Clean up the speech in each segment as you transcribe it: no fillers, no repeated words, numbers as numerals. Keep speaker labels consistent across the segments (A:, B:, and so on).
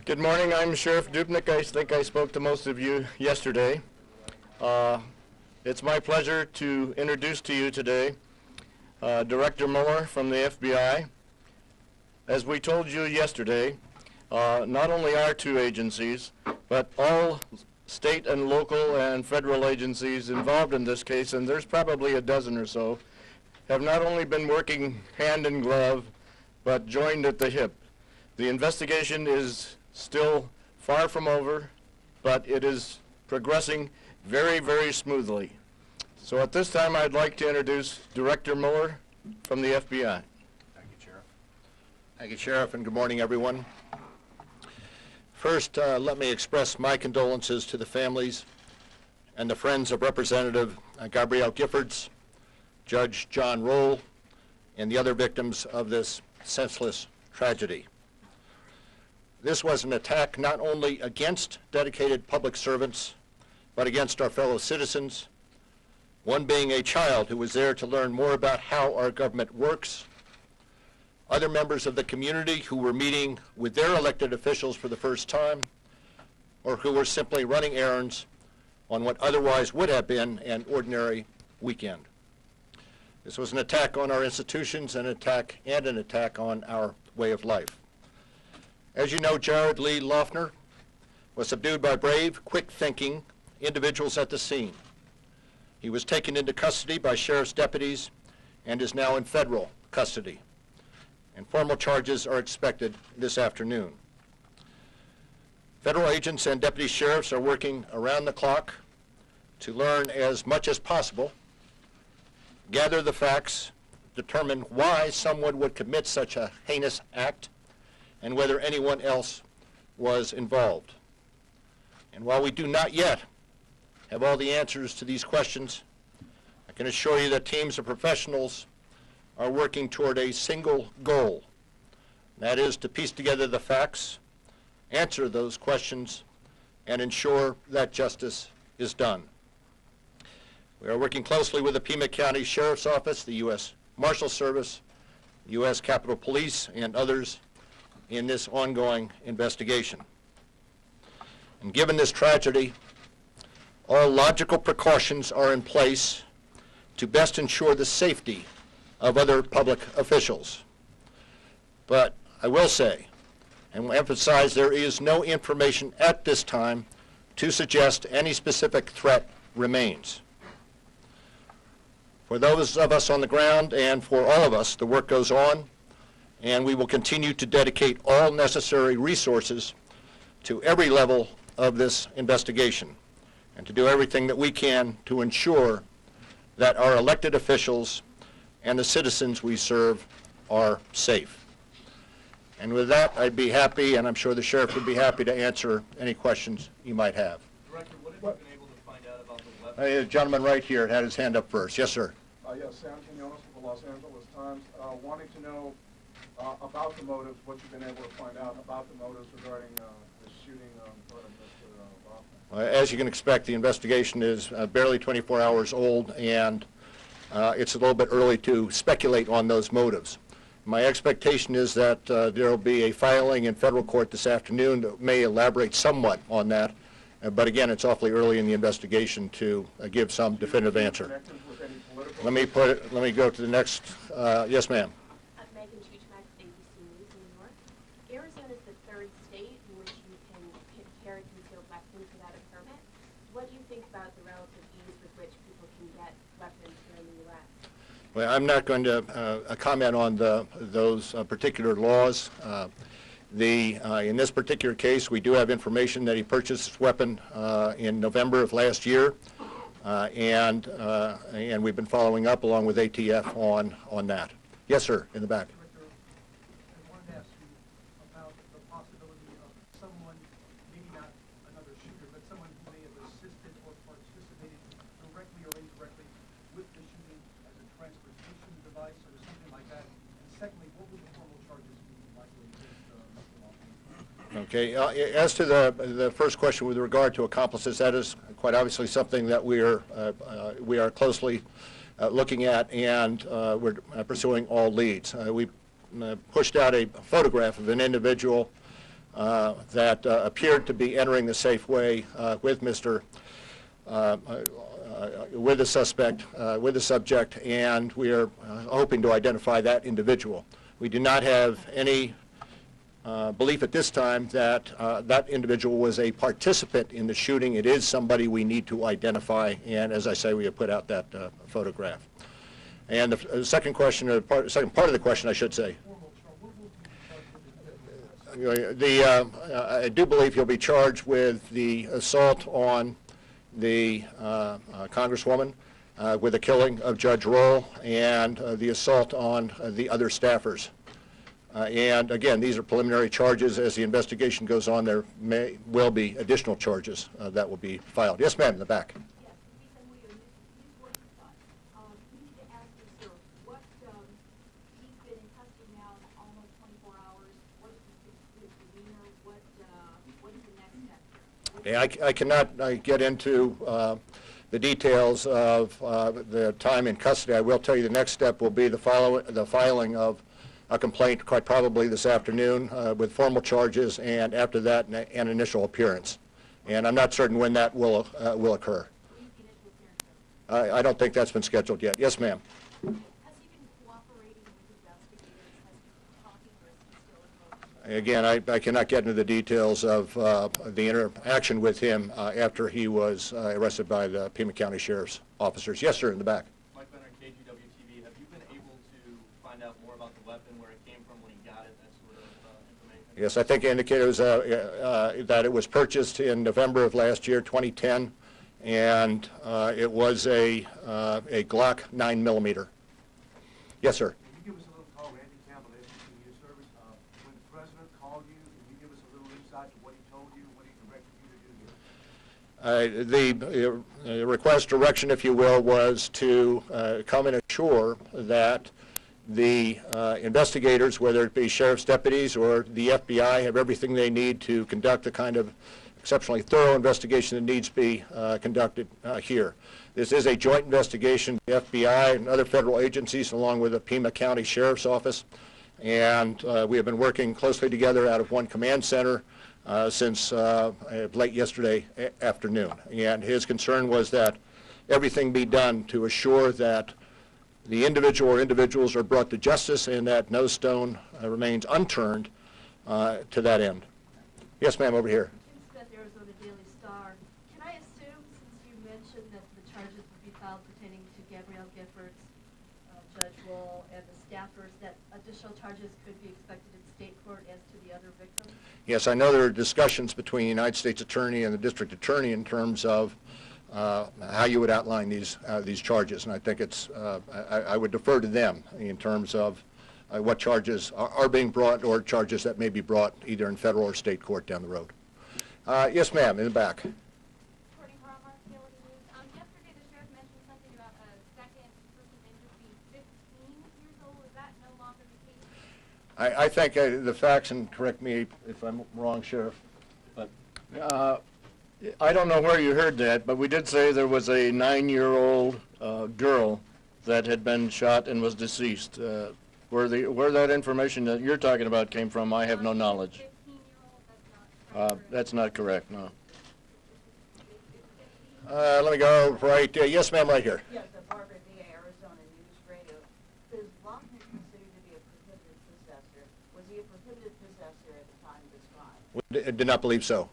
A: Good morning. I'm Sheriff Dubnik. I think I spoke to most of you yesterday. It's my pleasure to introduce to you today Director Mueller from the FBI. As we told you yesterday, not only our two agencies, but all state and local and federal agencies involved in this case, and there's probably a dozen or so, have not only been working hand in glove, but joined at the hip. The investigation is still far from over, but it is progressing very, very smoothly. So at this time, I'd like to introduce Director Mueller from the FBI.
B: Thank you, Sheriff. Thank you, Sheriff, and good morning, everyone. First, let me express my condolences to the families and the friends of Representative Gabrielle Giffords, Judge John Roll, and the other victims of this senseless tragedy. This was an attack not only against dedicated public servants, but against our fellow citizens, one being a child who was there to learn more about how our government works, other members of the community who were meeting with their elected officials for the first time, or who were simply running errands on what otherwise would have been an ordinary weekend. This was an attack on our institutions, an attack on our way of life. As you know, Jared Lee Loughner was subdued by brave, quick-thinking individuals at the scene. He was taken into custody by sheriff's deputies and is now in federal custody. And formal charges are expected this afternoon. Federal agents and deputy sheriffs are working around the clock to learn as much as possible, gather the facts, determine why someone would commit such a heinous act, and whether anyone else was involved. And while we do not yet have all the answers to these questions, I can assure you that teams of professionals are working toward a single goal. That is to piece together the facts, answer those questions, and ensure that justice is done. We are working closely with the Pima County Sheriff's Office, the U.S. Marshal Service, U.S. Capitol Police, and others in this ongoing investigation. And given this tragedy, all logical precautions are in place to best ensure the safety of other public officials. But I will say, and will emphasize, there is no information at this time to suggest any specific threat remains. For those of us on the ground and for all of us, the work goes on, and we will continue to dedicate all necessary resources to every level of this investigation and to do everything that we can to ensure that our elected officials and the citizens we serve are safe. And with that, I'd be happy, and I'm sure the sheriff would be happy, to answer any questions you might have.
C: Director, what have you been able to find out about the weapon?
B: The gentleman right here had his hand up first. Yes, sir.
D: Yes, Sam Quinones with the Los Angeles Times. Wanting to know about the motives, what you've been able to find out about the motives regarding the shooting of Mr. Loughner.
B: As you can expect, the investigation is barely 24 hours old, and it's a little bit early to speculate on those motives. My expectation is that there will be a filing in federal court this afternoon that may elaborate somewhat on that, but again, it's awfully early in the investigation to give some definitive answer. Let me go to the next. Yes, ma'am.
E: Arizona is the third state in which you can carry concealed weapons without a permit. What do you think about the relative ease with which people can get weapons here in the U.S.?
B: Well, I'm not going to comment on those particular laws. In this particular case, we do have information that he purchased this weapon in November of last year, and we've been following up along with ATF on that. Yes, sir, in the back. Okay, as to the first question with regard to accomplices, that is quite obviously something that we are closely looking at, and we're pursuing all leads. We pushed out a photograph of an individual that appeared to be entering the Safeway with with the suspect, with the subject, and we are hoping to identify that individual. We do not have any belief at this time that that individual was a participant in the shooting. It is somebody we need to identify, and as I say, we have put out that photograph. And the second question, second part of the question, I should say. I do believe he'll be charged with the assault on the Congresswoman, with the killing of Judge Roll, and the assault on the other staffers. And again, these are preliminary charges. As the investigation goes on, there will be additional charges that will be filed. Yes, ma'am, in the back. I cannot get into the details of the time in custody. I will tell you the next step will be the filing of a complaint, quite probably this afternoon, with formal charges, and after that, an initial appearance. And I'm not certain when that will occur. I don't think that's been scheduled yet. Yes, ma'am. Again, I cannot get into the details of the interaction with him after he was arrested by the Pima County Sheriff's officers. Yes, sir, in the back.
C: Mike Benner, KGWTV, have you been able to find out more about the weapon, where it came from, when he got it, that sort of information?
B: Yes, I think it indicated that it was purchased in November of last year, 2010, and it was a Glock 9mm. Yes, sir. The request direction, if you will, was to come and assure that the investigators, whether it be sheriff's deputies or the FBI, have everything they need to conduct the kind of exceptionally thorough investigation that needs to be conducted here. This is a joint investigation, the FBI and other federal agencies, along with the Pima County Sheriff's Office, and we have been working closely together out of one command center since late yesterday afternoon. And his concern was that everything be done to assure that the individual or individuals are brought to justice and that no stone remains unturned to that end. Yes, ma'am, over here.
F: Jim Smith, Arizona Daily Star. Can I assume, since you mentioned that the charges would be filed pertaining to Gabrielle Giffords, Judge Roll, and the staffers, that additional charges could be expected in state court as to the other victims?
B: Yes, I know there are discussions between the United States Attorney and the District Attorney in terms of how you would outline these charges, and I think it's I would defer to them in terms of what charges are being brought or charges that may be brought either in federal or state court down the road. Yes, ma'am, in the back.
G: Yesterday, the sheriff mentioned something about a second person injured being 15 years old. Is that no longer the case?
B: I think the facts, and correct me if I'm wrong, Sheriff, but
A: I don't know where you heard that, but we did say there was a 9-year-old girl that had been shot and was deceased. Where that information that you're talking about came from, I have no knowledge.
G: 15-year-old,
A: That's not correct, no.
B: let me go right, yes, ma'am, right here.
H: Yes, Barbara via Arizona News Radio. Is Lochner considered to be a prohibited possessor? Was he a prohibited possessor at the time of his crime?
B: We did not believe so.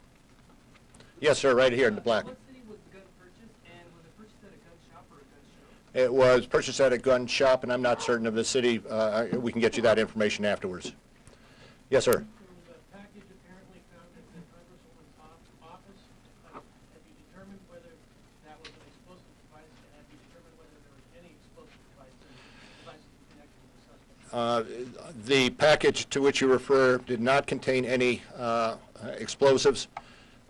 B: Yes, sir, right here in the black.
C: What city was the gun purchased, and was it purchased at a gun shop or a gun show?
B: It was purchased at a gun shop, and I'm not certain of the city. We can get you that information afterwards. Yes, sir.
I: There was a package apparently found at the Congresswoman's office. Have you determined whether that was an explosive device, and have you determined whether there was any explosive devices connected with the suspect?
B: The package to which you refer did not contain any explosives.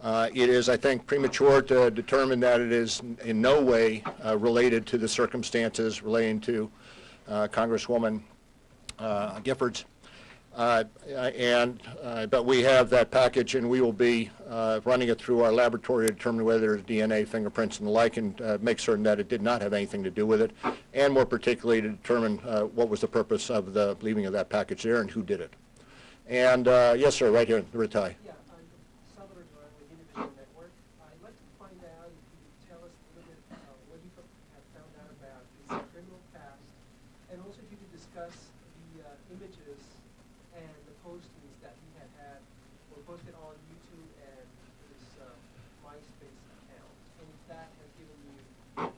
B: It is, I think, premature to determine that it is in no way related to the circumstances relating to Congresswoman Giffords. But we have that package, and we will be running it through our laboratory to determine whether there's DNA, fingerprints, and the like, and make certain that it did not have anything to do with it, and more particularly to determine what was the purpose of the leaving of that package there and who did it. And yes, sir, right here in the retie.
J: Yeah, I'm Salvador Duran with Univision Network. I'd like to find out if you could tell us a little bit what you have found out about his criminal past, and also if you could discuss the images and the postings that he had were posted on YouTube and his MySpace account, and if that has given you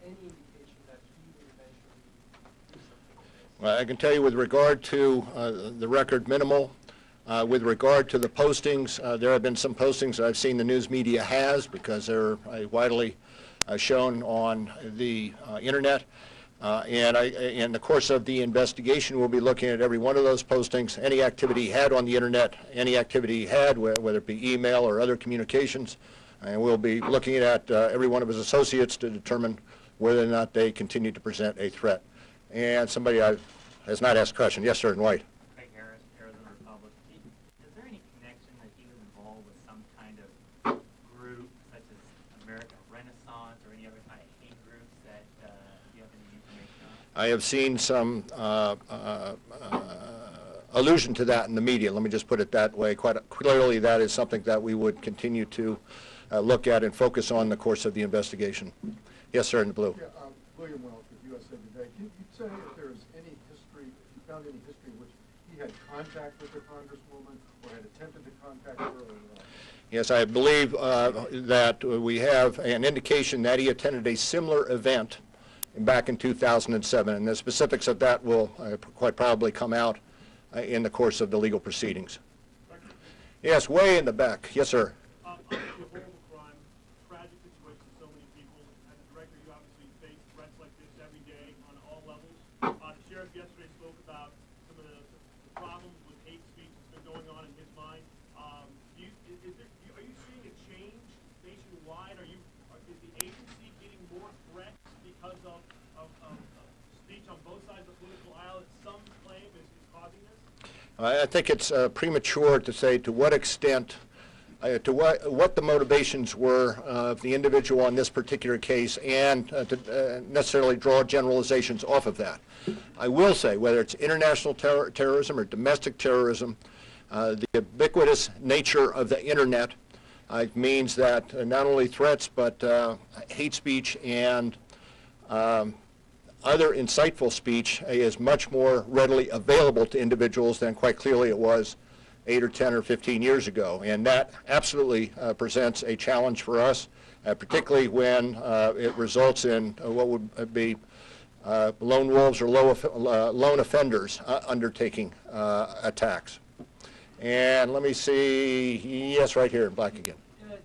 J: any indication that he would eventually do something like this.
B: Well, I can tell you with regard to the record, minimal. With regard to the postings, there have been some postings I've seen the news media has because they're widely shown on the internet. And in the course of the investigation, we'll be looking at every one of those postings, any activity he had on the internet, any activity he had, whether it be email or other communications. And we'll be looking at every one of his associates to determine whether or not they continue to present a threat. And somebody has not asked a question. Yes, sir, in white.
K: Is there any connection that he was involved with some kind of group, such as American Renaissance or any other kind of hate groups that you have any information on?
B: I have seen some allusion to that in the media. Let me just put it that way. Quite clearly, that is something that we would continue to look at and focus on in the course of the investigation. Yes, sir, in the blue.
L: Yeah, William Welch with USA Today. Can you say if there is any history, if you found any history in which he had contact with the Congresswoman or had attempted to contact her? Or,
B: Yes, I believe that we have an indication that he attended a similar event back in 2007, and the specifics of that will quite probably come out in the course of the legal proceedings. Yes, way in the back. Yes, sir.
M: Obviously a horrible crime, tragic situation for so many people. As a director, you obviously face threats like this every day on all levels. The sheriff yesterday spoke about some of the problems with hate speech that's been going on in his mind. Are you seeing a change nationwide? Is the agency getting more threats because of speech on both sides of the political aisle that some claim is causing this?
B: I think it's premature to say to what extent, to what the motivations were of the individual on this particular case, and to necessarily draw generalizations off of that. I will say, whether it's international terrorism or domestic terrorism, the ubiquitous nature of the internet means that not only threats, but hate speech and other insightful speech is much more readily available to individuals than quite clearly it was 8 or 10 or 15 years ago. And that absolutely presents a challenge for us, particularly when it results in what would be lone wolves or lone offenders undertaking attacks. And let me see, yes, right here in black again.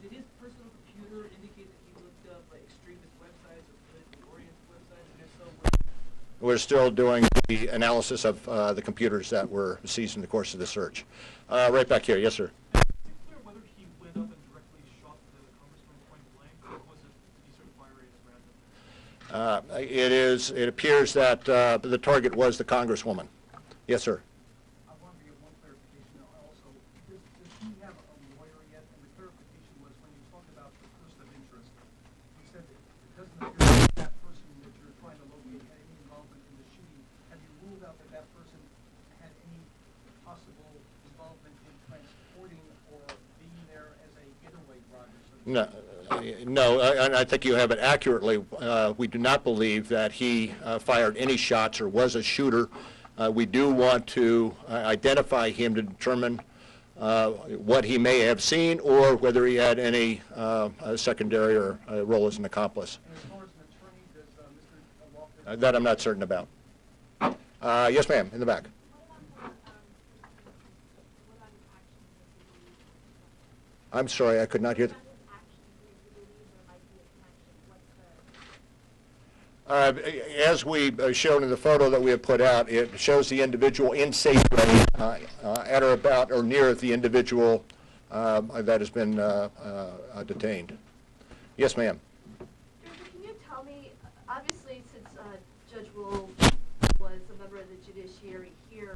J: Did his personal computer indicate that he looked up extremist websites or politically oriented websites, and if so,
B: We're still doing the analysis of the computers that were seized in the course of the search. Right back here, yes, sir.
M: Is it clear whether he went up and directly shot the congressman point blank, or was it he sort of firing at random?
B: It appears that the target was the congresswoman. Yes, sir.
D: I wanted to get one clarification also. Does he have a lawyer yet? And the clarification was when you talked about the person of interest, you said that it doesn't appear that that person that you're trying to locate had any involvement in the shooting. Have you ruled out that that person had any possible involvement in transporting or being there as a getaway driver?
B: No, I think you have it accurately. We do not believe that he fired any shots or was a shooter. We do want to identify him to determine what he may have seen or whether he had any secondary or role as an accomplice.
D: And as far as an attorney, does Mr. Walker...
B: That I'm not certain about. Yes, ma'am, in the back. I'm sorry, I could not hear. As we showed in the photo that we have put out, it shows the individual in safety at or about or near the individual that has been detained. Yes, ma'am.